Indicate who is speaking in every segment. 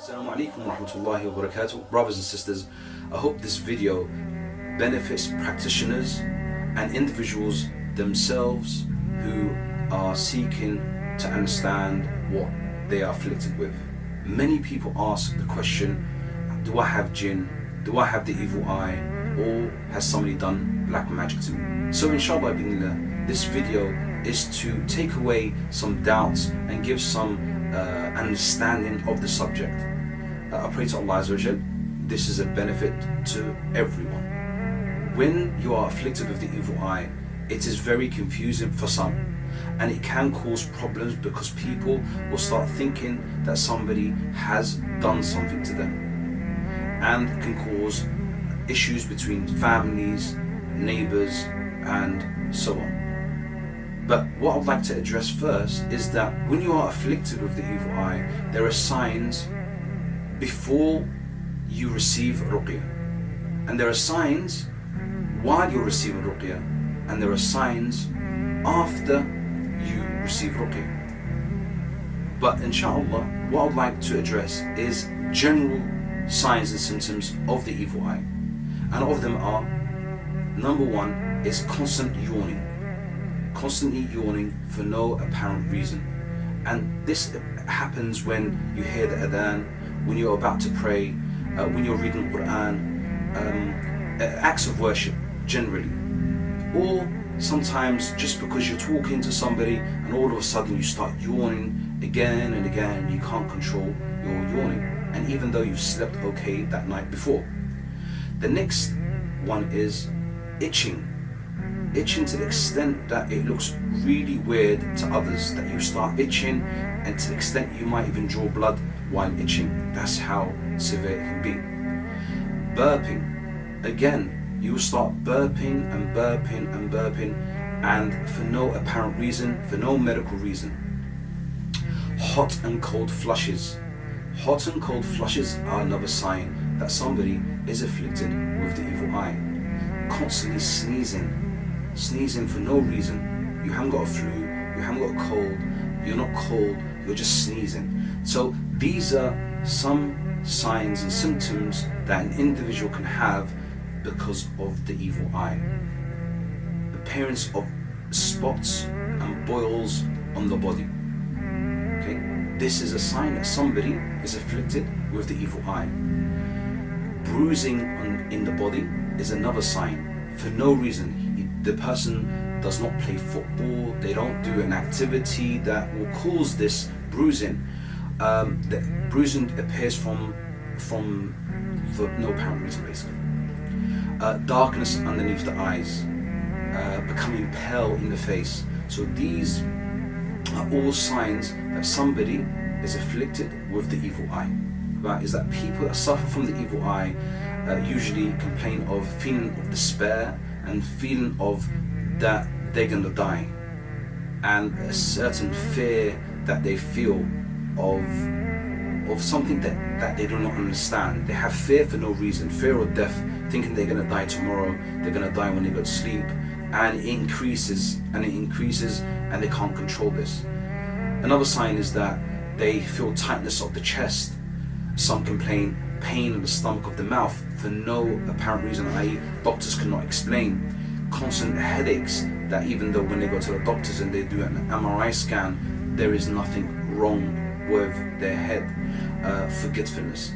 Speaker 1: Assalamu alaikum wa rahmatullahi wa barakatuh. Brothers and sisters, I hope this video benefits practitioners and individuals themselves who are seeking to understand what they are afflicted with. Many people ask the question, do I have jinn? Do I have the evil eye? Or has somebody done black magic to me? So inshallah, this video is to take away some doubts and give some understanding of the subject. I pray to Allah Azza wa Jal, this is a benefit to everyone. When you are afflicted with the evil eye, it is very confusing for some, and it can cause problems because people will start thinking that somebody has done something to them, and can cause issues between families, neighbors, and so on. But what I'd like to address first is that when you are afflicted with the evil eye, there are signs before you receive ruqyah, and there are signs while you're receiving ruqyah, and there are signs after you receive ruqyah. But inshallah, what I'd like to address is general signs and symptoms of the evil eye, and of them are: number one is constant yawning. Constantly yawning for no apparent reason. And this happens when you hear the adhan, when you're about to pray, when you're reading the Quran, acts of worship generally. Or sometimes just because you're talking to somebody and all of a sudden you start yawning again and again, and you can't control your yawning, and even though you've slept okay that night before. The next one is itching. Itching to the extent that it looks really weird to others, that you start itching, and to the extent you might even draw blood while itching. That's how severe it can be. Burping. Again, you will start burping and burping and burping, and for no apparent reason, for no medical reason. Hot and cold flushes. Hot and cold flushes are another sign that somebody is afflicted with the evil eye. Constantly sneezing. Sneezing for no reason. You haven't got a flu, you haven't got a cold, you're not cold, you're just sneezing. So these are some signs and symptoms that an individual can have because of the evil eye. Appearance of spots and boils on the body. Okay, this is a sign that somebody is afflicted with the evil eye. Bruising in the body is another sign. For no reason. The person does not play football, they don't do an activity that will cause this bruising. The bruising appears for no apparent reason, basically. Darkness underneath the eyes, becoming pale in the face. So these are all signs that somebody is afflicted with the evil eye. Right? Is that people that suffer from the evil eye usually complain of feeling of despair, and feeling of that they're gonna die, and a certain fear that they feel of something that they do not understand. They have fear for no reason, fear of death, thinking they're gonna die tomorrow, they're gonna die when they go to sleep, and it increases and it increases, and they can't control this. Another sign is that they feel tightness of the chest. Some complain pain in the stomach of the mouth for no apparent reason, i.e. doctors cannot explain. Constant headaches, that even though when they go to the doctors and they do an MRI scan, there is nothing wrong with their head. Forgetfulness.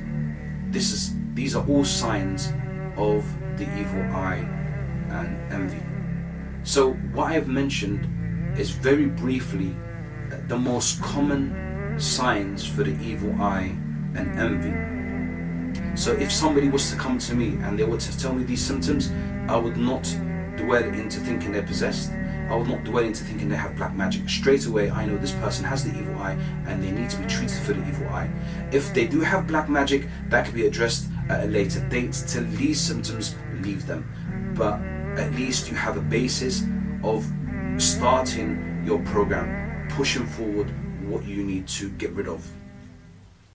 Speaker 1: These are all signs of the evil eye and envy. So what I have mentioned is very briefly the most common signs for the evil eye and envy. So if somebody was to come to me and they were to tell me these symptoms, I would not dwell into thinking they're possessed. I would not dwell into thinking they have black magic. Straight away I know this person has the evil eye and they need to be treated for the evil eye. If they do have black magic, that can be addressed at a later date. Till these symptoms, leave them. But at least you have a basis of starting your program, pushing forward what you need to get rid of.